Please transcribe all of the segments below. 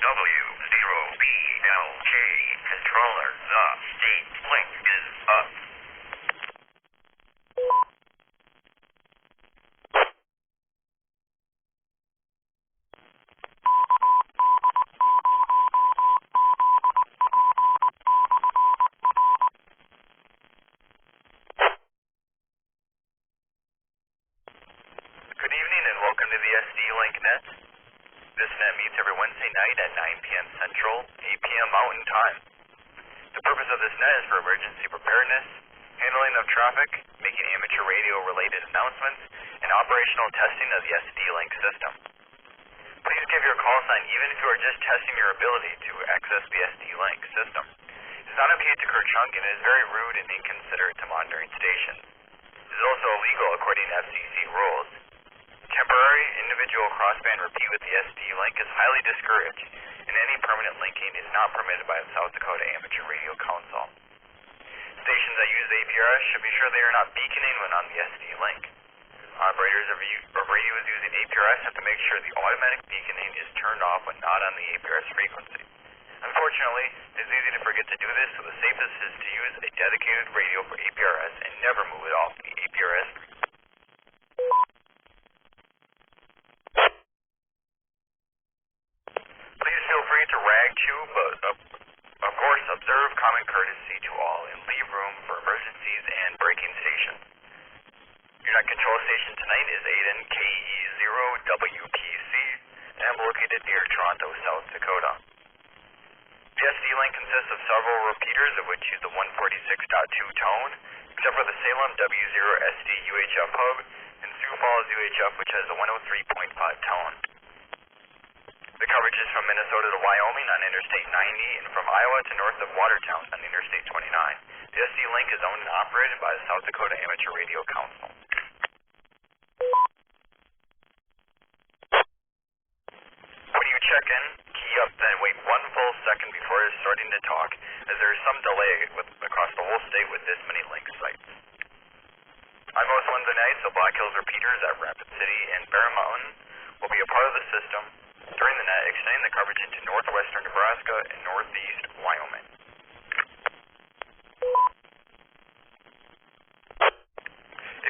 WWBLK controller, the state link is up. Good evening and welcome to the SD Link Net. This net meets every Wednesday night at 9 p.m. Central, 8 p.m. Mountain Time. The purpose of this net is for emergency preparedness, handling of traffic, making amateur radio-related announcements, and operational testing of the SD Link system. Please give your call sign even if you are just testing your ability to access the SD Link system. It is not okay to kerchunk and is very rude and inconsiderate to monitoring stations. It is also illegal according to FCC rules. Temporary individual crossband repeat with the SD link is highly discouraged, and any permanent linking is not permitted by the South Dakota Amateur Radio Council. Stations that use APRS should be sure they are not beaconing when on the SD link. Operators of radios using APRS have to make sure the automatic beaconing is turned off when not on the APRS frequency. Unfortunately, it is easy to forget to do this, so the safest is to use a dedicated radio for APRS and never move it off the APRS frequency. Please feel free to rag chew, but of course observe common courtesy to all and leave room for emergencies and breaking stations. Your net control station tonight is Aiden KE0WPC and located near Toronto, South Dakota. The SD link consists of several repeaters of which use the 146.2 tone, except for the Salem W0 SD UHF hub and Sioux Falls UHF, which has the 103.5 tone. The coverage is from Minnesota to Wyoming on Interstate 90 and from Iowa to north of Watertown on Interstate 29. The SD link is owned and operated by the South Dakota Amateur Radio Council. When you check in, key up, then wait one full second before starting to talk, as there is some delay across the whole state with this many link sites. On most Wednesday nights, the Black Hills repeaters at Rapid City and Bear Mountain will be a part of the system during the net, extending the coverage into northwestern Nebraska and northeast Wyoming.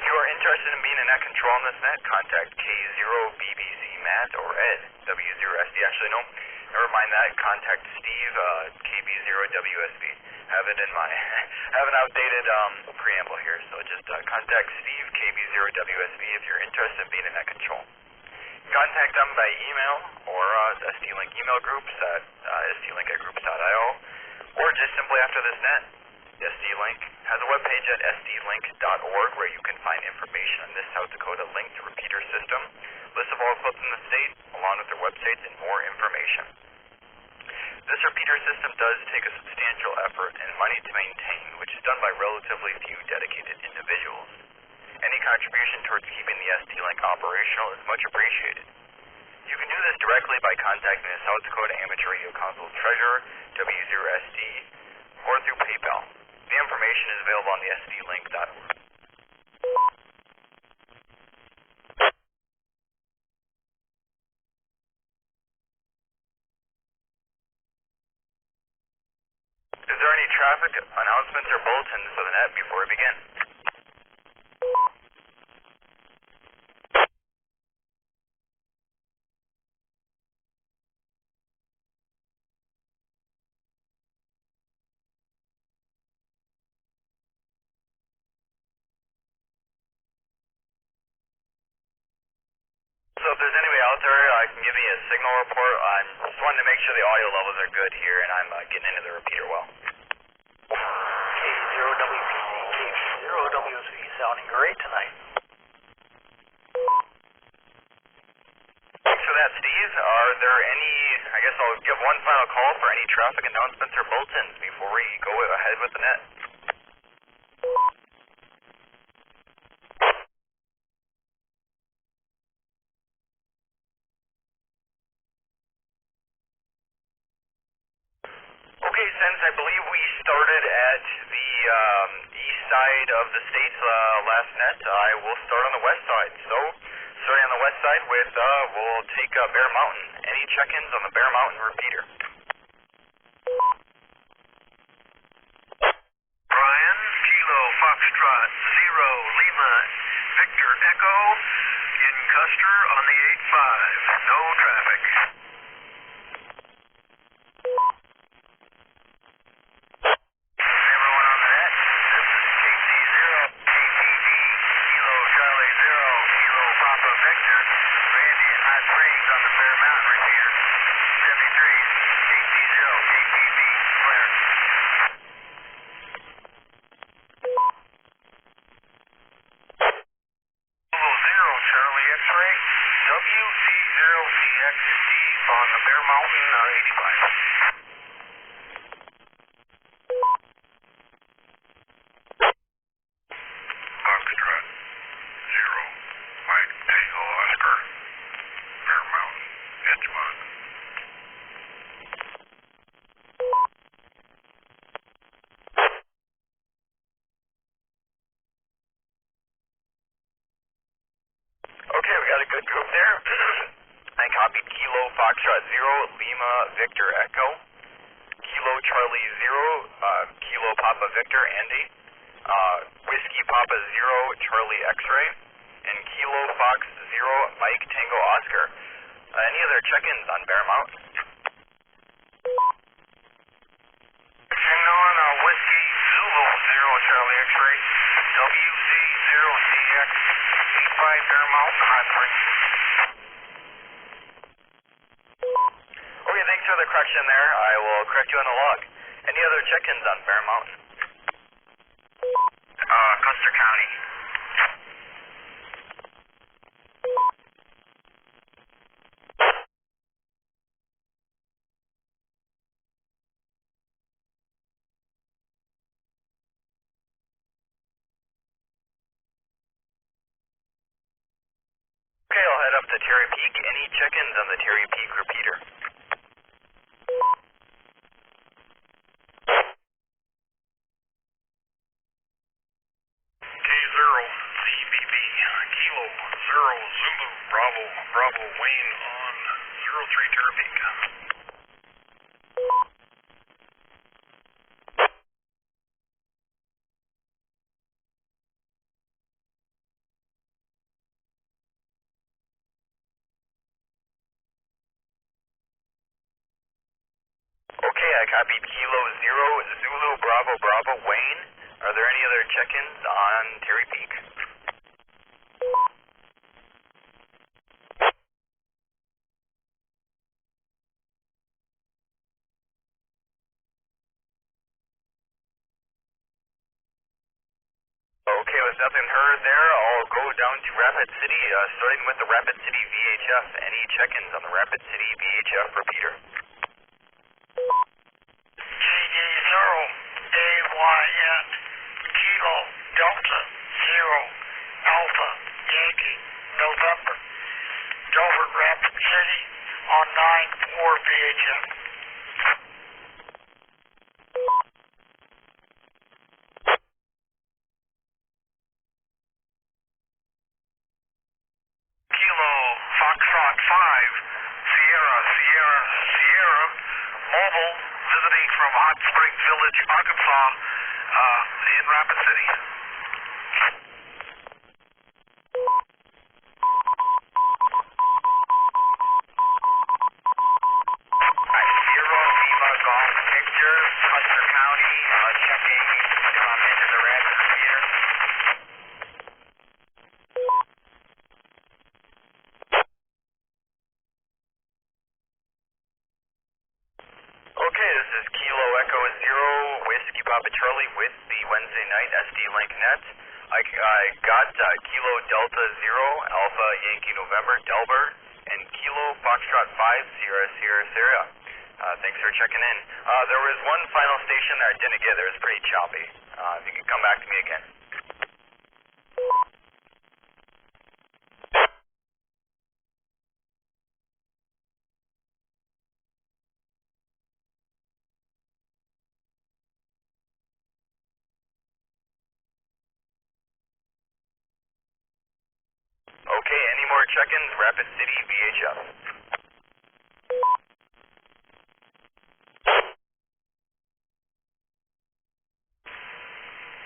If you are interested in being a net control on this net, contact K0BBC Matt or Ed W0SD. Actually, no, never mind that. Contact Steve KB0WSB. Have an outdated preamble here, so just contact Steve KB0WSB if you're interested in being a net control. Contact them by email or SD-Link email groups at sdlink@groups.io, or just simply after this net. SD-Link has a webpage at sdlink.org where you can find information on this South Dakota linked repeater system, list of all clubs in the state, along with their websites and more information. This repeater system does take a substantial effort and money to maintain, which is done by relatively few dedicated individuals. Any contribution towards keeping the SD link operational is much appreciated. You can do this directly by contacting the South Dakota Amateur Radio Council Treasurer, W0SD, or through PayPal. The information is available on the sdlink.org. Is there any traffic announcements or bulletins for the net before we begin? So if there's anybody out there, I can give you a signal report. I'm just wanting to make sure the audio levels are good here, and I'm getting into the repeater well. K0WPC, K0WSV sounding great tonight. Thanks for that, Steve. Are there any, I guess I'll give one final call for any traffic announcements or bulletins before we go ahead with the net. Okay, since I believe we started at the east side of the state last net, I will start on the west side. So, starting on the west side with, we'll take Bear Mountain. Any check-ins on the Bear Mountain repeater? Brian, Kilo Foxtrot 0 Lima Victor Echo in Custer on the 8-5. No traffic. Everyone on the net, this is KC0 KTD Kilo Charlie 0 Kilo Papa Victor. Randy in Hot Springs on the Bear Mountain repeater. 73 KC0 KTD clear. Charlie X-ray, WC0CX Steve on the Bear Mountain 85. Foxtrot 0, Mike Tango Oscar, Bear Mountain, Edgemont. Okay, we got a good group there. I copied Kilo Foxtrot 0 Lima Victor Echo, Kilo Charlie 0 Kilo Papa Victor Andy, Whiskey Papa 0 Charlie X-ray, and Kilo Fox 0 Mike Tango Oscar. Any other check-ins on Bear Mountain? Hang on, Whiskey Zulu 0 Charlie X-ray, WZ0CX 85 Bear Mountain Hot Springs. Okay, thanks for the correction there. I will correct you on the log. Any other check-ins on Bear Mountain? Custer County. Okay, I'll head up to Terry Peak. Any check-ins on the Terry Peak repeater? K0 CBB Kilo 0 Zulu Bravo Bravo Wayne on 03 Terra Peak. Okay, I copied Kilo 0 Zulu Bravo Bravo Wayne. Are there any other check-ins on Terry Peak? Okay, with nothing heard there, I'll go down to Rapid City, starting with the Rapid City VHF. Any check-ins on the Rapid City VHF repeater? GD0 AYN Kilo Delta 0 Alpha Yankee November Dover Rapid City on 9-4 VHF. Kilo Foxtrot 5 Sierra Sierra Sierra Mobile visiting from Hot Springs Village, Arkansas, in Rapid City. Sierra Lima Golf Victor, Custer County, checking into the Rapid Theater. Okay, this is Kilo Echo 0 Whiskey Papa Charlie with the Wednesday night SD Link Net. I got Kilo Delta 0 Alpha Yankee November Delbert and Kilo Foxtrot 5 Sierra Sierra Sierra. Thanks for checking in. There was one final station that I didn't get. It was pretty choppy. If you could come back to me again. Okay, any more check-ins? Rapid City, VHF.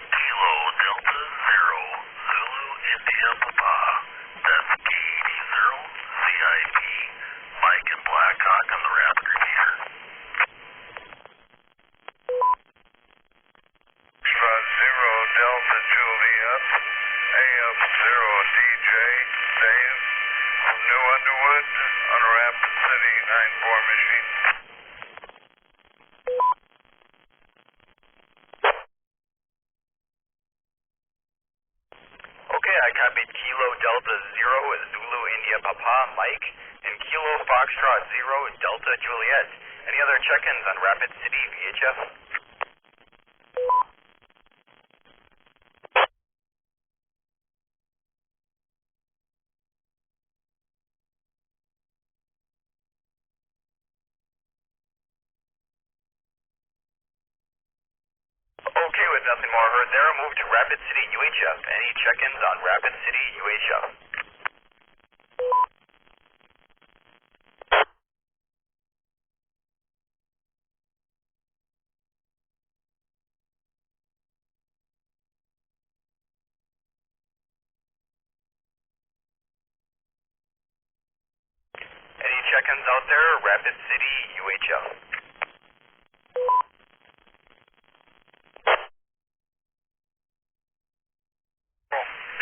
Kilo Delta Zero, Zulu India Papa. That's K80, CIP, Mike and Blackhawk on the rapid repeater. Zero Delta Juliet, AF0 DJ, Dave, from New Underwood on a Rapid City 9-4 machine. Okay, I copied Kilo Delta Zero, Zulu India Papa, Mike, and Kilo Foxtrot Zero, Delta Juliet. Any other check-ins on Rapid City, VHF? Okay, with nothing more heard there, move to Rapid City, UHF. Any check-ins on Rapid City, UHF? Any check-ins out there, Rapid City, UHF?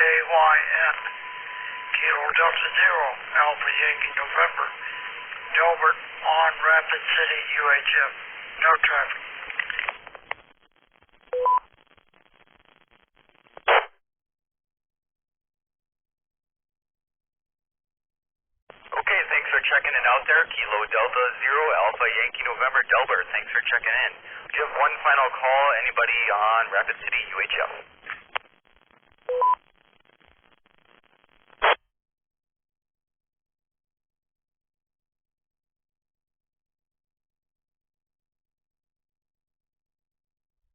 AYN, Kilo Delta Zero, Alpha Yankee November, Delbert on Rapid City, UHF. No traffic. Okay, thanks for checking in out there. Kilo Delta Zero, Alpha Yankee November, Delbert. Thanks for checking in. Do you have one final call? Anybody on Rapid City, UHF?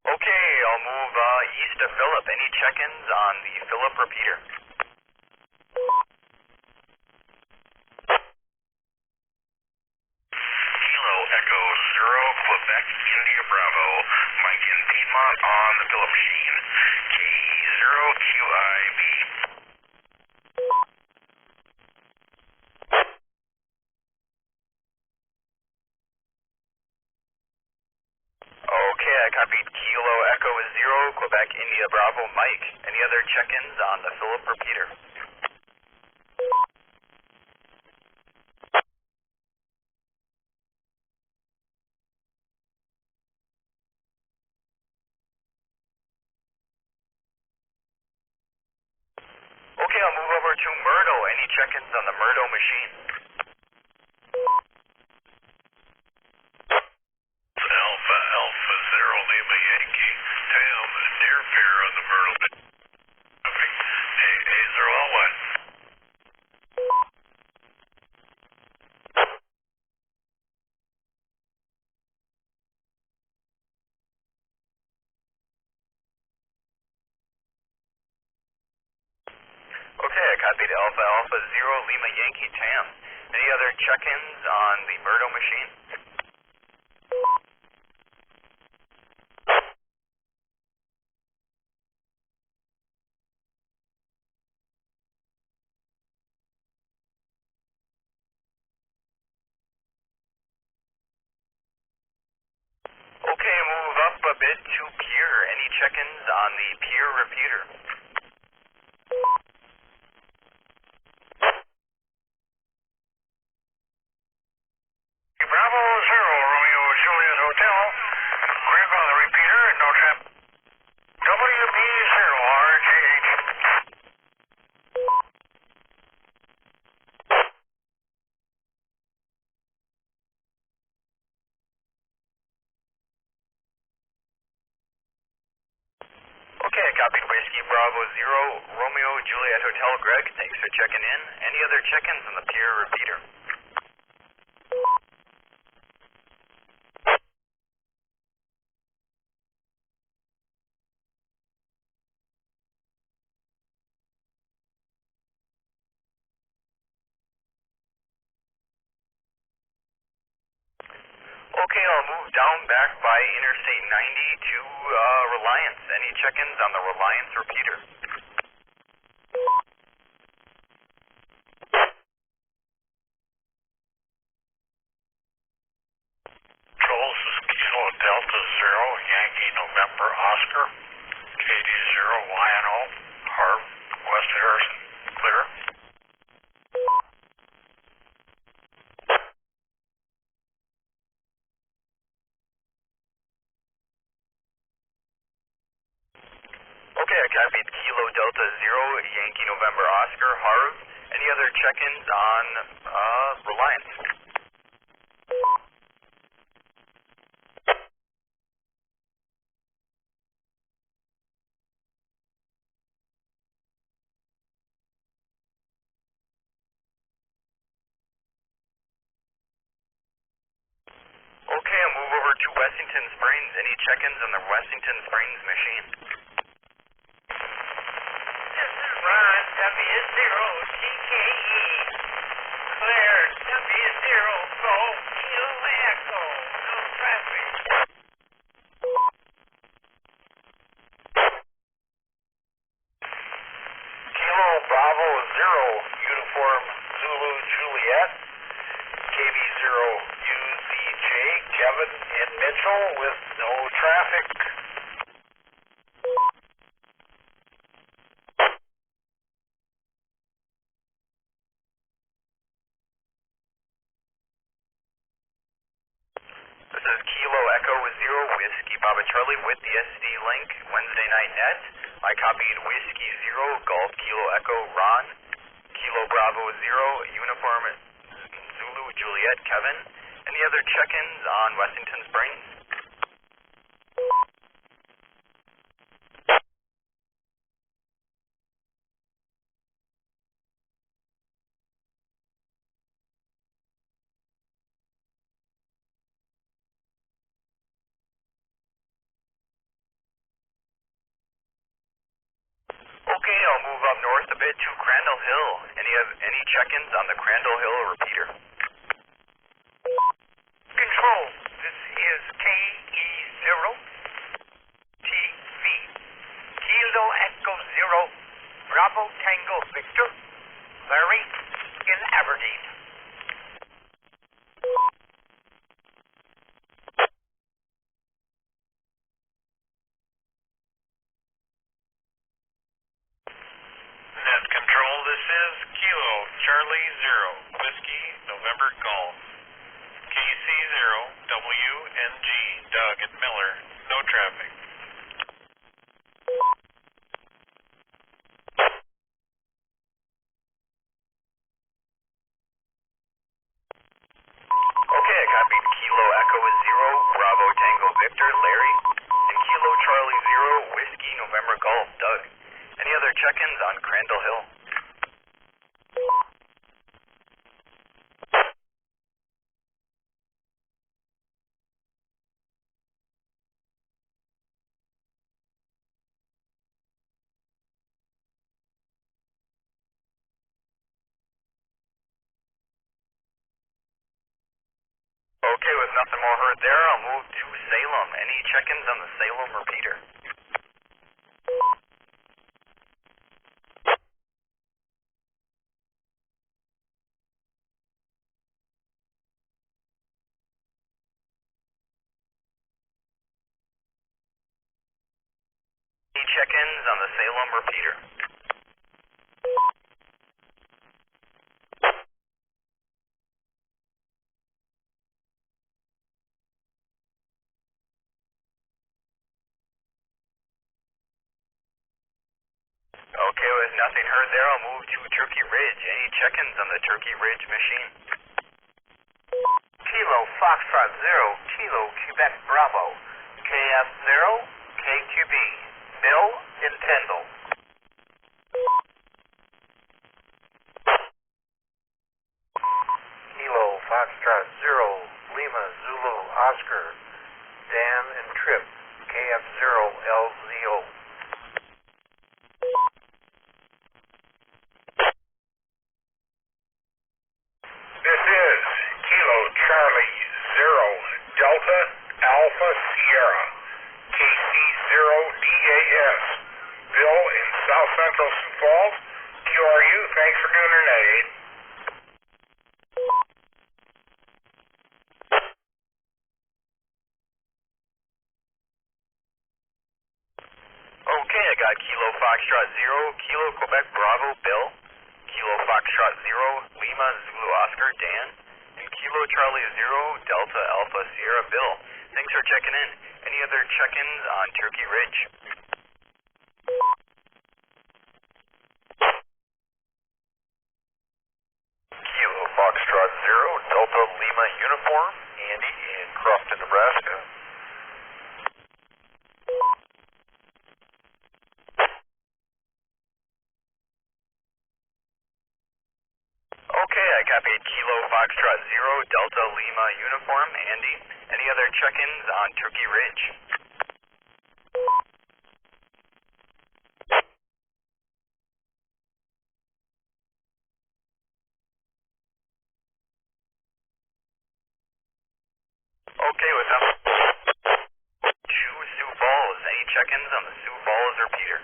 Okay, I'll move east to Phillip. Any check-ins on the Phillip repeater? Kilo Echo Zero, Quebec, India Bravo, Mike in Piedmont on the Phillip machine. K0QIB. Okay, I copied Kilo Echo Zero, Quebec, India Bravo, Mike. Any other check-ins on the Phillip repeater? Okay, I'll move over to Myrtle. Any check-ins on the Myrtle machine? Alpha Alpha Zero Lima Yankee, Tam near fair on the Myrtle. A0L1. Okay, I copied Alpha Alpha Zero Lima Yankee Tam. Any other check-ins on the Myrtle machine? Okay, move up a bit to Pier. Any check-ins on the Pier repeater? Bravo Zero Romeo Juliet Hotel, grandfather repeater, no trap. WB0RJH. Okay, I copied Whiskey Bravo Zero Romeo Juliet Hotel, Greg. Thanks for checking in. Any other check-ins on the Pier repeater? Okay, I'll move down back by Interstate 90 to Reliance. Any check-ins on the Reliance repeater? Control, this is Kilo Delta 0, Yankee November Oscar, KD 0, YNO, Harv, West Harrison, clear. Okay, I copied Kilo Delta 0, Yankee November Oscar, Harv. Any other check-ins on Reliance? Okay, I'll move over to Wessington Springs. Any check-ins on the Wessington Springs machine? This is Ron, W0TKE. Clear, W0 Golf, Kilo Echo, no traffic. Kilo Bravo 0, Uniform Zulu Juliet, KB 0 UZJ, Kevin and Mitchell with no traffic. This is Kilo Echo 0, Whiskey Papa Charlie with the SD Link Wednesday night net. I copied Whiskey 0, Golf Kilo Echo Ron, Kilo Bravo 0, Uniform Zulu Juliet Kevin. Any other check-ins on Wessington Springs? Okay, I'll move up north a bit to Crandall Hill. Any check-ins on the Crandall Hill repeater? Control, this is KE0 TV. Kilo Echo 0, Bravo Tango Victor, Larry in Aberdeen. Net Control, this is Kilo Charlie 0, Whiskey November Golf, KC 0, WNG, Doug and Miller, no traffic. Okay, I copied Kilo Echo 0, Bravo Tango Victor, Larry, and Kilo Charlie 0, Whiskey November Golf, Doug. Any other check-ins on Crandall Hill? Okay, with nothing more heard there, I'll move to Salem. Any check-ins on the Salem repeater? Any check-ins on the Salem repeater? Okay, with nothing heard there, I'll move to Turkey Ridge. Any check-ins on the Turkey Ridge machine? Kilo Foxtrot 0, Kilo Quebec Bravo, KF0, KQB, Bill in Tyndall. Kilo Foxtrot 0, Lima Zulu Oscar, Dan and Trip, KF0LZO. This is Kilo Charlie 0, Delta Kilo Quebec Bravo Bill, Kilo Foxtrot 0 Lima Zulu Oscar Dan, and Kilo Charlie 0 Delta Alpha Sierra Bill. Thanks for checking in. Any other check-ins on Turkey Ridge? Kilo Foxtrot 0 Delta Lima Uniform, Andy in Crofton, Nebraska. Okay, I copied Kilo Foxtrot 0 Delta Lima Uniform, Andy. Any other check-ins on Turkey Ridge? Okay, with them. Sioux Falls. Any check-ins on the Sioux Falls repeater?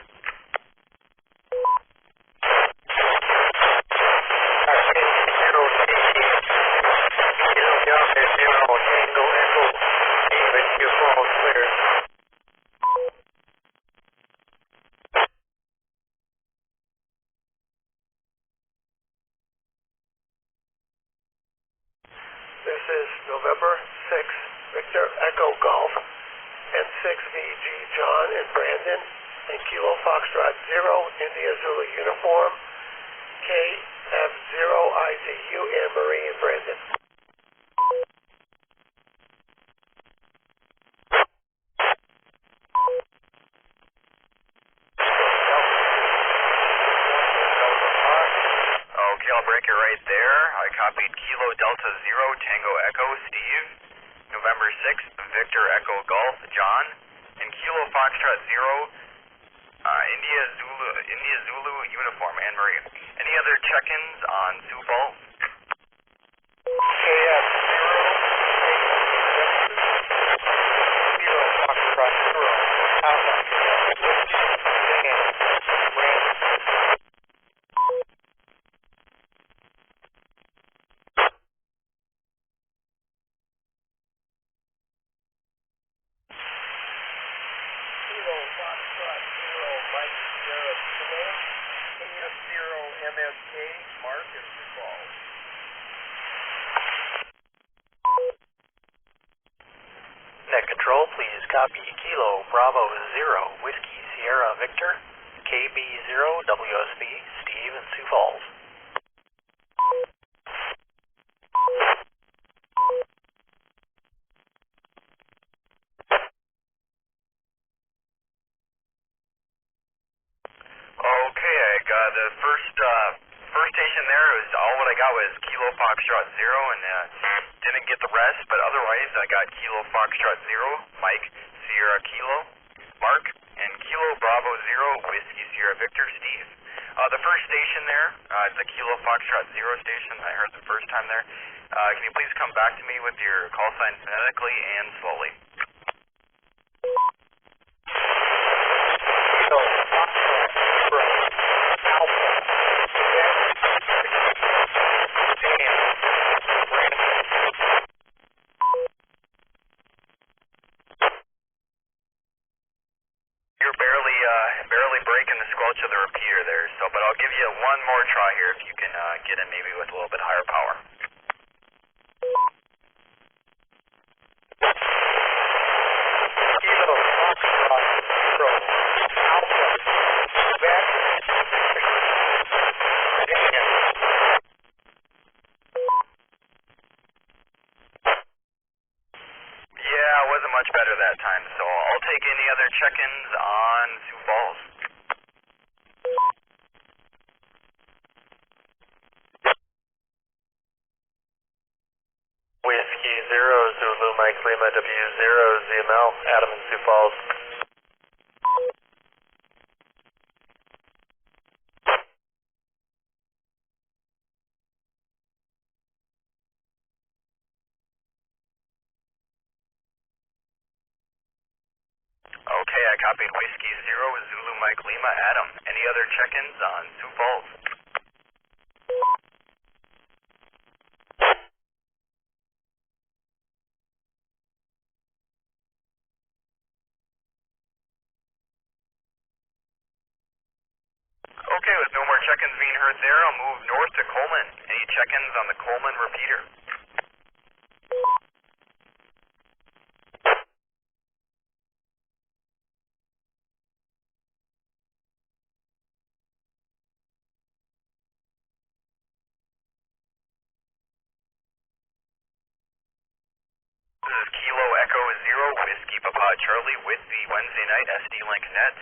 This is November 6, Victor Echo Golf, and 6VG John and Brandon, and Kilo Foxtrot 0 India Zulu Uniform, KF0 IZU Anne Marie and Brandon. Okay, I'll break it right there. I copied Kilo Delta 0 Tango Echo Steve, November 6th Victor Echo Golf John, and Kilo Foxtrot 0 India Zulu Uniform Anne Marie. Any other check-ins on Sioux Falls? Kilo Foxtrot 0 Alpha Kilo Foxtrot 0 Mike Sierra Kilo, KF0 MSK, Mark and Sioux Falls. Net Control, please copy Kilo Bravo 0 Whiskey Sierra Victor, KB0 WSB Steve in Sioux Falls. Okay, I got the first station there. Was all what I got was Kilo Foxtrot 0, and didn't get the rest. But otherwise, I got Kilo Foxtrot 0, Mike Sierra Kilo, Mark, and Kilo Bravo 0 Whiskey Sierra Victor Steve. The first station there, the Kilo Foxtrot 0 station. I heard the first time there. Can you please come back to me with your call sign phonetically and slowly? You're barely breaking the squelch of the repeater there, but I'll give you one more try here if you can get in maybe with a little bit higher power. Kilo Foxtrot 0 Alpha Quebec Yeah, it wasn't much better that time, so I'll take any other check-ins on Sioux Falls. Whiskey 0 Zulu Mike Lima W0 ZML, Adam in Sioux Falls. Okay, I copied Whiskey 0 Zulu Mike Lima Adam. Any other check-ins on Sioux Falls? Okay, with no more check-ins being heard there, I'll move north to Coleman. Any check-ins on the Coleman repeater? This is Kilo Echo Zero, Whiskey Papa Charlie with the Wednesday night SD Link Net.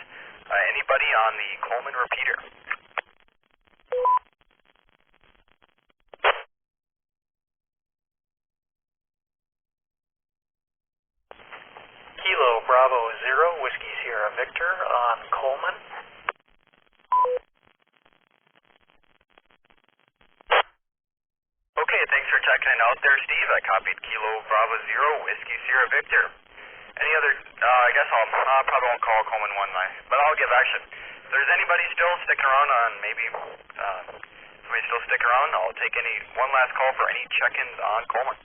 Anybody on the Coleman repeater? Kilo Bravo Zero, Whiskey Sierra Victor on Coleman. Okay, thanks for checking out there, Steve. I copied Kilo Bravo Zero, Whiskey Sierra Victor. Any other, I guess I probably won't call Coleman one night, but I'll give action. If there's anybody still sticking around on maybe, somebody still stick around, I'll take one last call for any check-ins on Coleman.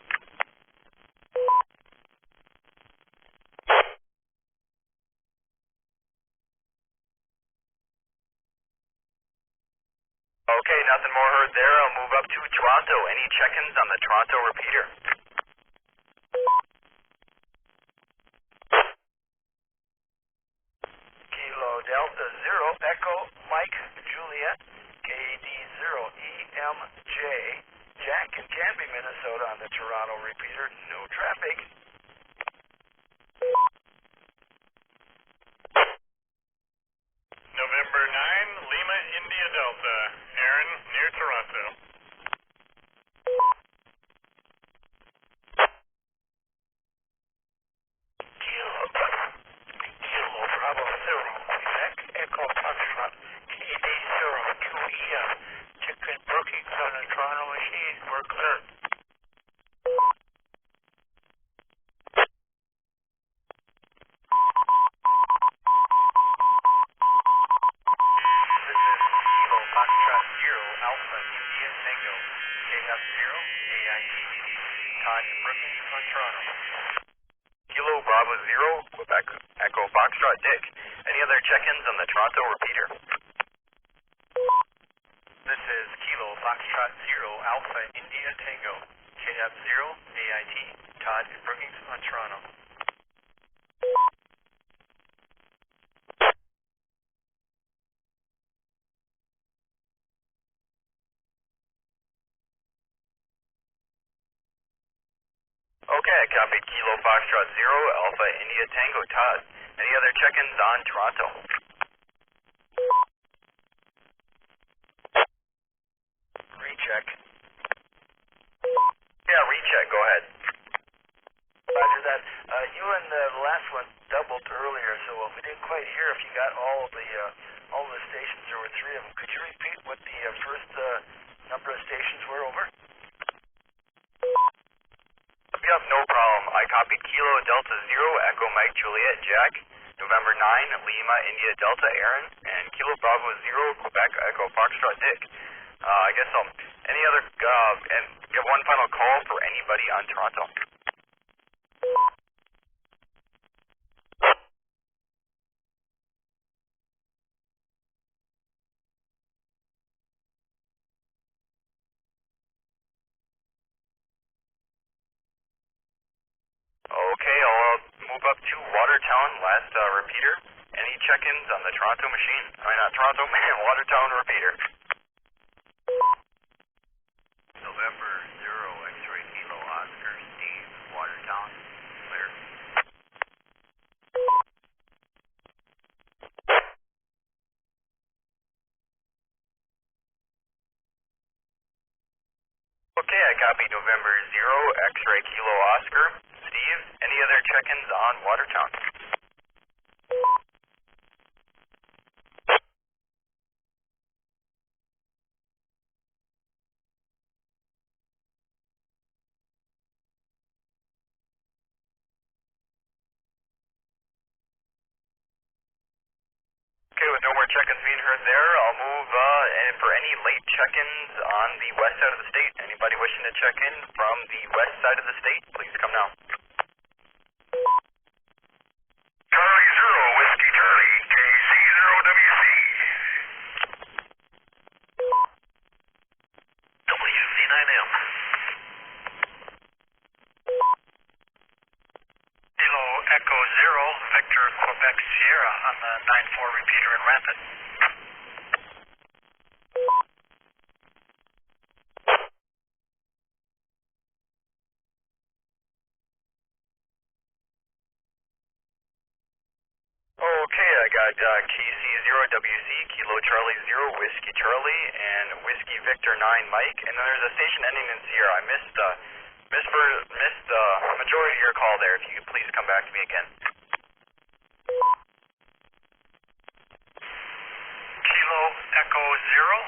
Okay, nothing more heard there. I'll move up to Toronto. Any check-ins on the Toronto repeater? Kilo Delta Zero Echo Mike Juliet KD0EMJ Jack in Canby, Minnesota on the Toronto repeater. No traffic. November 9, Lima, India Delta. Aaron, near Toronto. Kilo Bravo Zero Quebec Echo Foxtrot KD02EF Chicken Brookings on the Toronto machine. We're clear. Kilo Foxtrot Zero Alpha India Tango. KF0 AIT. Todd Brookings on Toronto. Kilo Bravo Zero, Quebec Echo Foxtrot Dick. Any other check-ins on the Toronto repeater? This is Kilo Foxtrot Zero Alpha India Tango. KF0 AIT. Todd Brookings on Toronto. Okay, I copied Kilo Foxtrot Zero, Alpha India Tango Todd. Any other check-ins on Toronto? Recheck. Yeah, recheck, go ahead. Roger that. You and the last one doubled earlier, so we didn't quite hear if you got all the stations. There were 3 of them. Could you repeat what the first number of stations were over? Yep, no problem. I copied Kilo Delta Zero, Echo Mike Juliet Jack, November 9, Lima India Delta Aaron, and Kilo Bravo Zero, Quebec Echo Foxtrot Dick. I guess any other, and give one final call for anybody on Toronto. Okay, I'll move up to Watertown, last repeater. Any check-ins on the Toronto machine? Not Toronto, Watertown repeater. November 0, X-ray Kilo Oscar, Steve, Watertown, clear. Okay, I copied November 0, X-ray Kilo Oscar. Steve, any other check-ins on Watertown? Okay, with no more check-ins being heard there, I'll move and for any late check-ins on the west side of the state. Anybody wishing to check in from the west side of the state, please come now. Charlie 0, Whiskey Charlie, KC0WC. Sierra on the 9-4 repeater in Rapid. Okay, I got KC0WC, Kilo Charlie 0, Whiskey Charlie, and Whiskey Victor 9 Mike, and then there's a station ending in Sierra. I missed the majority of your call there. If you could please come back to me again. Kilo Echo 0,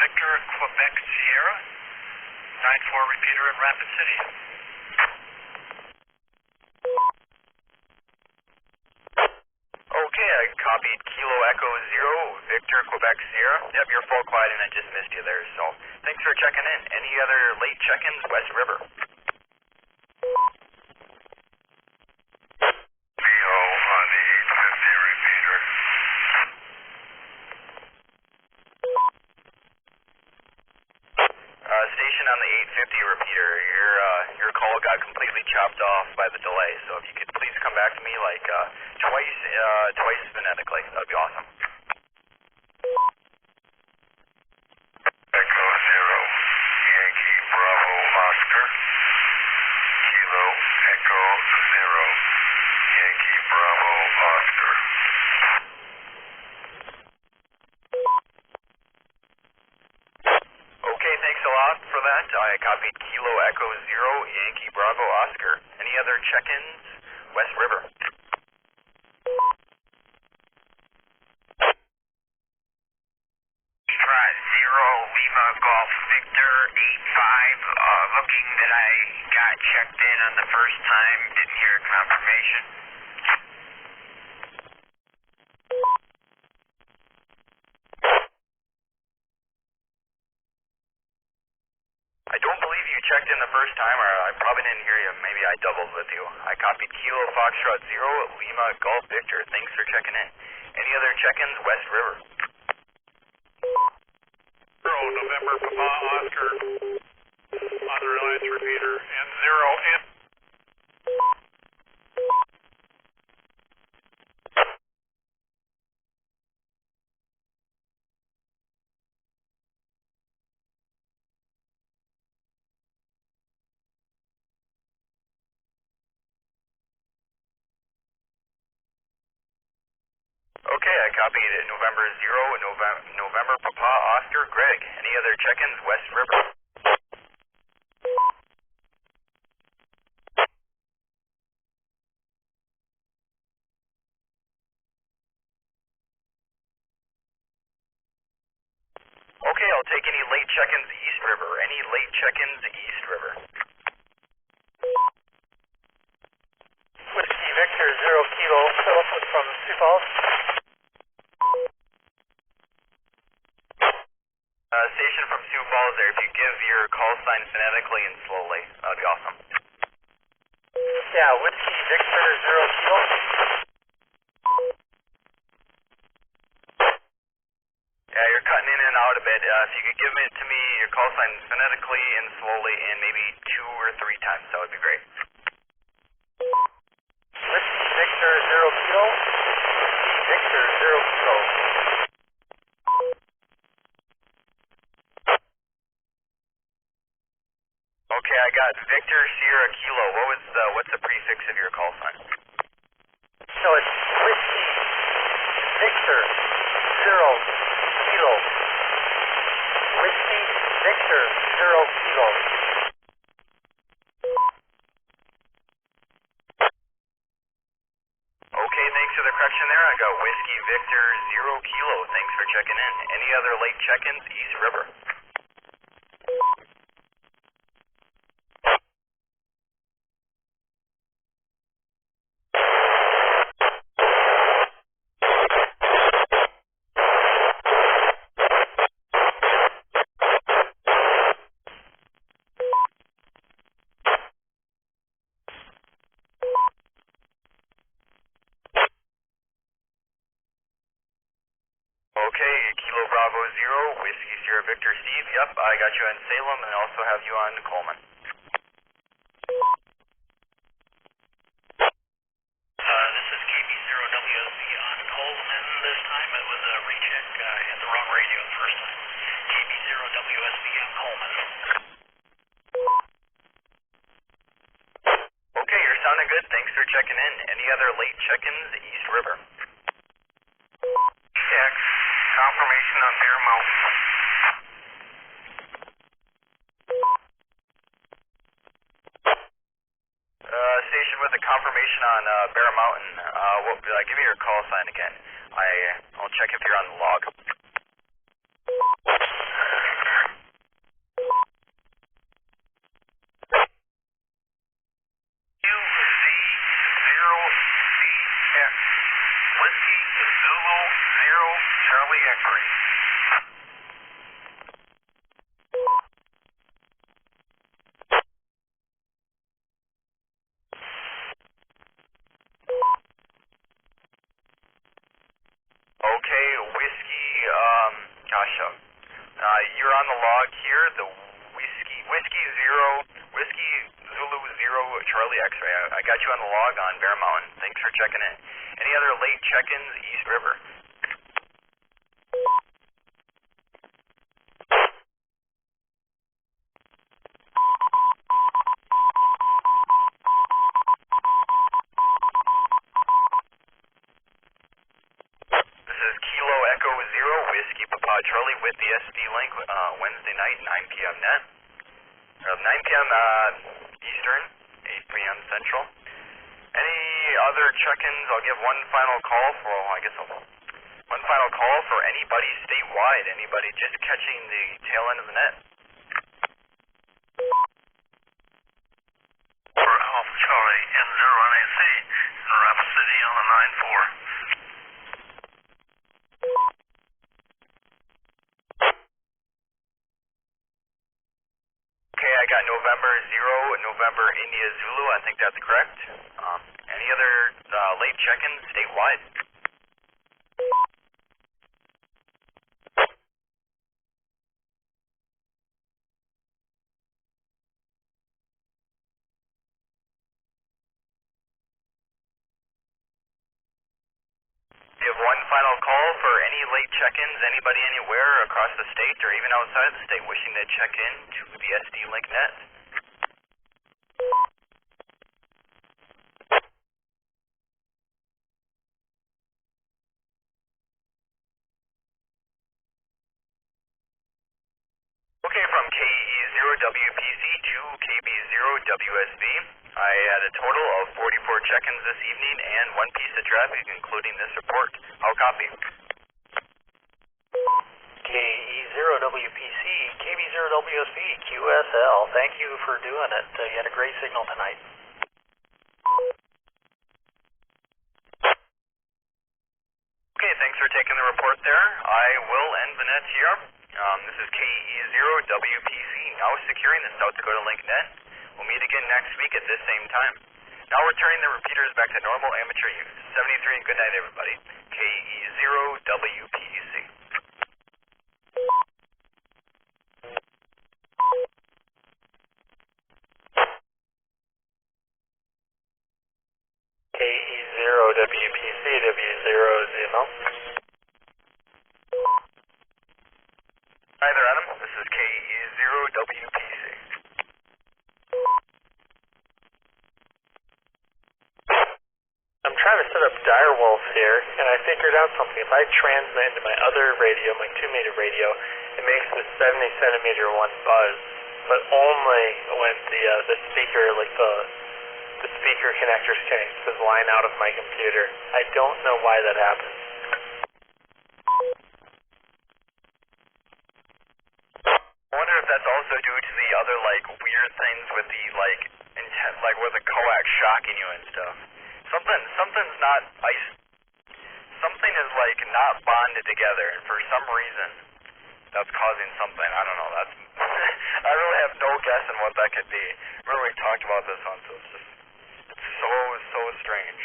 Victor Quebec Sierra, 9-4 repeater in Rapid City. Okay, I copied Kilo Echo 0, Victor Quebec Sierra. Yep, you're full quiet and I just missed you there, so thanks for checking in. Any other late check-ins, West River? Leo on the 850 repeater. Station on the 850 repeater. Your call got completely chopped off by the delay, so if you could please come back to me like twice phonetically, that'd be awesome. Echo 0, Yankee Bravo Oscar. Kilo Echo 0, Yankee Bravo Oscar. Okay, thanks a lot for that. I copied Kilo Echo 0, Yankee Bravo Oscar. Any other check-ins, West River? Strat 0, Lima Golf Victor 85. Looking that I got checked in on the first time, didn't hear confirmation. I don't believe you checked in the first time, or I probably didn't hear you. Maybe I doubled with you. I copied Kilo Foxtrot 0, Lima Golf Victor. Thanks for checking in. Any other check-ins, West River? 0, November Papa Oscar on the Reliance repeater, and 0 in. Okay, I copied November 0, November Papa Oscar Greg. Any other check-ins, West River? Okay, I'll take any late check-ins East River. Any late check-ins East River? Whiskey Victor 0 Kilo, Philip from Sioux Falls. Station from Sioux Falls there. If you give your call sign phonetically and slowly, that'd be awesome. Yeah, Whiskey Victor 0 Kilo. Yeah, you're cutting in and out a bit. If you could give it to me, your call sign phonetically and slowly, and maybe 2 or 3 times, that would be great. Whiskey Victor 0 Kilo. Whiskey Victor 0 Kilo. Okay, I got Victor Sierra Kilo. What's the prefix of your call sign? So it's Whiskey Victor 0 Kilo. Whiskey Victor 0 Kilo. Okay, thanks for the correction there. I got Whiskey Victor 0 Kilo. Thanks for checking in. Any other late check-ins, East River? Okay, Kilo Bravo 0, Whiskey Sierra Victor Steve. Yep, I got you in Salem and I also have you on Coleman. This is KB0WC sounding good. Thanks for checking in. Any other late check-ins, East River? Check. Confirmation on Bear Mountain. Station with a confirmation on Bear Mountain. Give me your call sign again. I'll check if you're on the log. UZ0CX. Whiskey Zulu 0 Charlie X-ray. Okay, whiskey, you're on the log here, the whiskey Zulu 0 Charlie X-ray. I got you on the log on Bear Mountain. Thanks for checking in. Any other late check-ins, East River? This is Kilo Echo 0, Whiskey Papa Charlie with the SD Link, Wednesday night, 9 p.m. net. 9 p.m. Eastern, 8 p.m. Central. Any other check-ins? I'll give one final call for anybody statewide, anybody just catching the tail end of the net. For Alpha Charlie N0NAC in Rapid City on the 9-4. Okay, I got November 0, November India Zulu. I think that's correct. Any other late check-ins statewide? Give one final call for any late check-ins, anybody anywhere across the state or even outside the state wishing to check in to the SD Link Net. Okay, from KE0WPC to KB0WSB, I had a total of 44 check-ins this evening and one piece of traffic, including this report. I'll copy. KE0WPC, KB0WSB, QSL. Thank you for doing it. You had a great signal tonight. Okay, thanks for taking the report there. I will end the net here. This is KE0WPC, now securing the South Dakota Link Net. We'll meet again next week at this same time. Now we're turning the repeaters back to normal amateur use. 73 and good night, everybody. KE0WPC. KE0WPC, W0ZML. Hi there, Adam. This is KE0WPC. I'm trying to set up direwolf here, and I figured out something. If I transmit into my other radio, my 2-meter radio, it makes the 70-centimeter one buzz, but only when the speaker, like the speaker connectors connect to the line out of my computer. I don't know why that happens. I wonder if that's also due to the other, weird things with the, with the coax shocking you and stuff. Something's not something is, not bonded together, and for some reason, that's causing something. I don't know, that's, I really have no guess on what that could be. Remember we talked about this once, so it's so strange.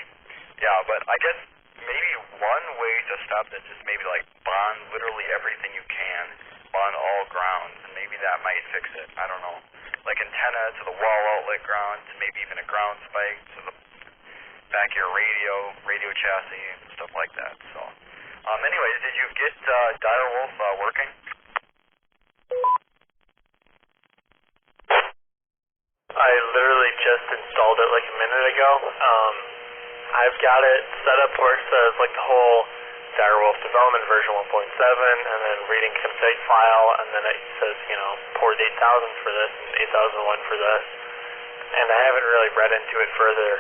Yeah, but I guess maybe one way to stop this is maybe, bond literally everything you can. On all grounds, and maybe that might fix it. I don't know. Like antenna to the wall outlet ground, to maybe even a ground spike to the back of your radio chassis, stuff like that. So, anyways, did you get direwolf working? I literally just installed it like a minute ago. I've got it set up where it says like the whole Direwolf development version 1.7 and then reading config file, and then it says, you know, port 8000 for this and 8001 for this. And I haven't really read into it further.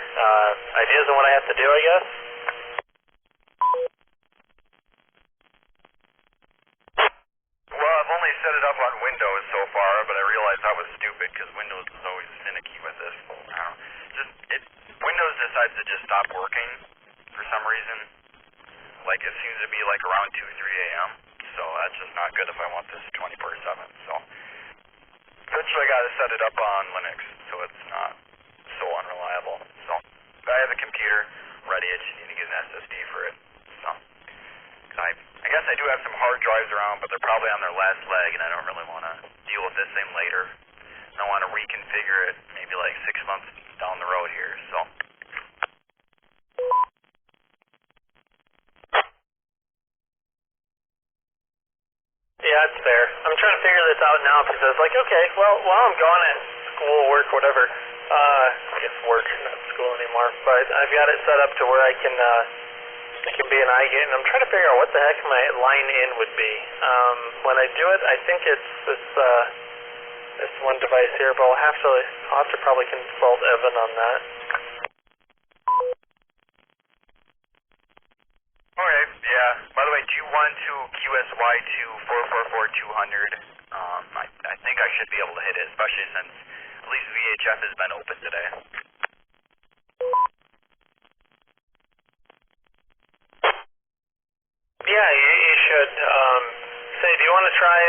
Ideas on what I have to do, I guess? Well, I've only set it up on Windows so far, but I realized that was stupid because Windows is always finicky with this. I don't know. Windows decides to just stop working for some reason. Like, it seems to be like around 2, 3 a.m. So that's just not good if I want this 24/7. So eventually I got to set it up on Linux so it's not so unreliable. So I have a computer ready. I just need to get an SSD for it. So I guess I do have some hard drives around, but they're probably on their last leg, and I don't really want to deal with this thing later. I want to reconfigure it maybe like 6 months down the road here. So. Yeah, it's fair. I'm trying to figure this out now because I was like, okay, well, while I'm gone at school, work, whatever, I guess work, not school anymore, but I've got it set up to where I can be an iGate, and I'm trying to figure out what the heck my line in would be. When I do it, I think it's this one device here, but I'll have to probably consult Evan on that. Okay, yeah. By the way, 212QSY2 444-200. I think I should be able to hit it, especially since at least VHF has been open today. Yeah, you should. Say, do you want to try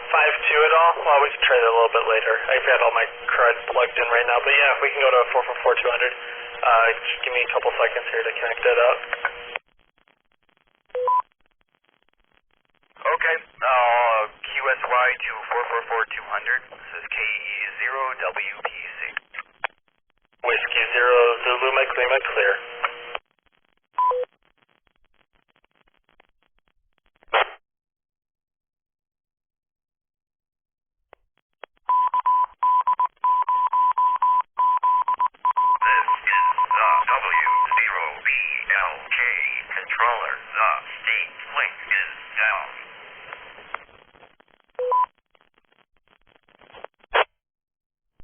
5.2 at all? Well, we can try that a little bit later. I've got all my crud plugged in right now, but yeah, if we can go to 444-200, just give me a couple seconds here to connect that up. Okay, QSY2 444-200. This is KE0WPC. Whiskey 0 Zulu, Mike Lima, clear.